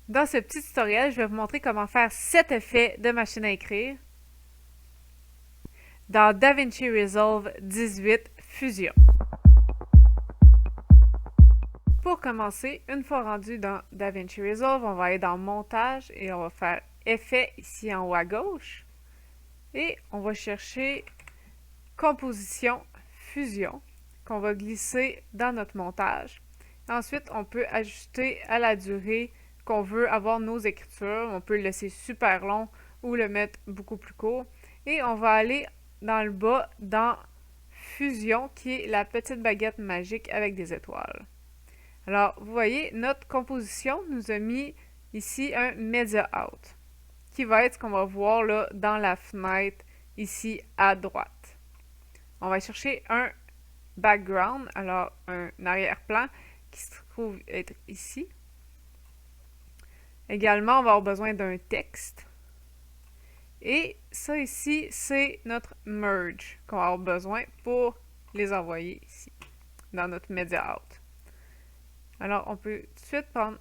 Dans ce petit tutoriel, je vais vous montrer comment faire cet effet de machine à écrire dans DaVinci Resolve 18 Fusion. Pour commencer, une fois rendu dans DaVinci Resolve, on va aller dans Montage et on va faire Effet ici en haut à gauche. Et on va chercher Composition Fusion qu'on va glisser dans notre montage. Ensuite, on peut ajuster à la durée qu'on veut avoir nos écritures. On peut le laisser super long ou le mettre beaucoup plus court. Et on va aller dans le bas dans Fusion, qui est la petite baguette magique avec des étoiles. Alors, vous voyez, notre composition nous a mis ici un Media Out, qui va être ce qu'on va voir là dans la fenêtre ici à droite. On va chercher un background, alors un arrière-plan qui se trouve être ici. Également, on va avoir besoin d'un texte. Et ça ici, c'est notre merge qu'on va avoir besoin pour les envoyer ici, dans notre media out. Alors, on peut tout de suite prendre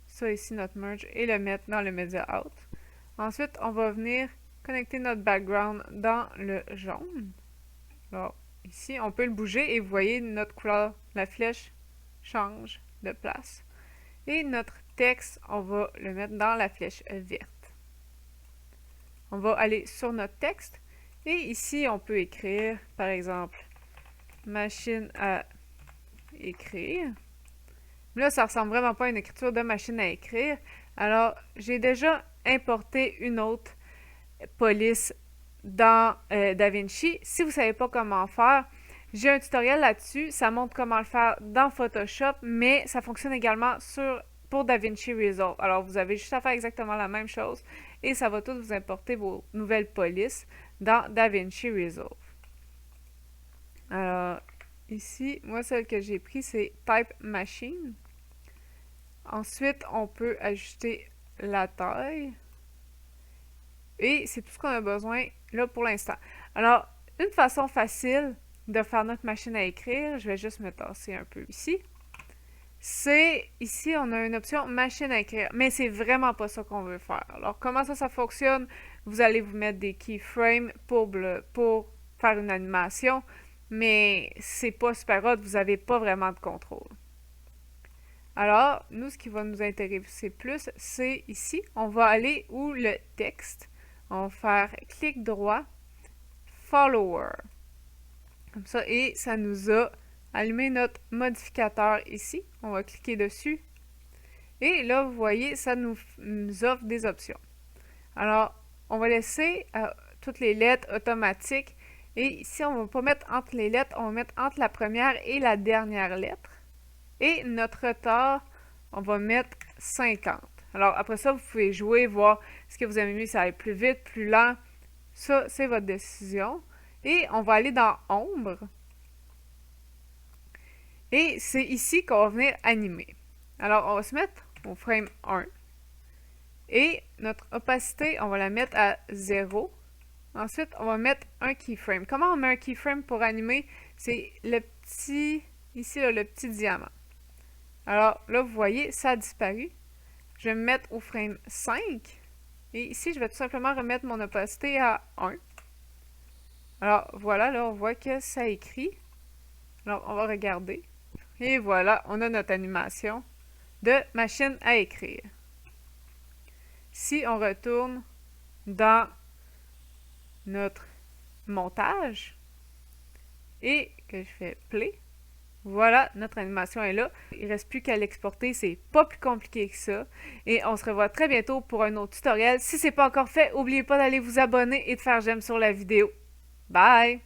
ça ici, notre merge, et le mettre dans le media out. Ensuite, on va venir connecter notre background dans le jaune. Alors, ici, on peut le bouger et vous voyez notre couleur, la flèche change de place. Et notre texte, on va le mettre dans la flèche verte. On va aller sur notre texte et ici, on peut écrire, par exemple, machine à écrire. Là, ça ressemble vraiment pas à une écriture de machine à écrire. Alors, j'ai déjà importé une autre police dans DaVinci. Si vous ne savez pas comment faire, j'ai un tutoriel là-dessus. Ça montre comment le faire dans Photoshop, mais ça fonctionne également pour DaVinci Resolve. Alors, vous avez juste à faire exactement la même chose et ça va tout vous importer vos nouvelles polices dans DaVinci Resolve. Alors, ici, moi, celle que j'ai prise, c'est Type Machine. Ensuite, on peut ajuster la taille. Et c'est tout ce qu'on a besoin là pour l'instant. Alors, une façon facile de faire notre machine à écrire, je vais juste me tasser un peu ici, c'est ici, on a une option machine à écrire, mais c'est vraiment pas ça qu'on veut faire. Alors, comment ça fonctionne? Vous allez vous mettre des keyframes pour faire une animation, mais c'est pas super hot, vous n'avez pas vraiment de contrôle. Alors, nous, ce qui va nous intéresser plus, c'est ici, on va aller où le texte. On va faire clic droit, follower. Comme ça, et ça nous a allumé notre modificateur ici. On va cliquer dessus. Et là, vous voyez, ça nous offre des options. Alors, on va laisser toutes les lettres automatiques. Et ici, on ne va pas mettre entre les lettres, on va mettre entre la première et la dernière lettre. Et notre retard, on va mettre 50. Alors, après ça, vous pouvez jouer, voir ce que vous aimez mieux, ça va aller plus vite, plus lent. Ça, c'est votre décision. Et on va aller dans Ombre. Et c'est ici qu'on va venir animer. Alors, on va se mettre au frame 1. Et notre opacité, on va la mettre à 0. Ensuite, on va mettre un keyframe. Comment on met un keyframe pour animer? C'est le petit, ici, là, le petit diamant. Alors, là, vous voyez, ça a disparu. Je vais me mettre au frame 5. Et ici, je vais tout simplement remettre mon opacité à 1. Alors, voilà, là, on voit que ça écrit. Alors, on va regarder. Et voilà, on a notre animation de machine à écrire. Si on retourne dans notre montage et que je fais play, voilà, notre animation est là. Il ne reste plus qu'à l'exporter, c'est pas plus compliqué que ça. Et on se revoit très bientôt pour un autre tutoriel. Si ce n'est pas encore fait, n'oubliez pas d'aller vous abonner et de faire j'aime sur la vidéo. Bye!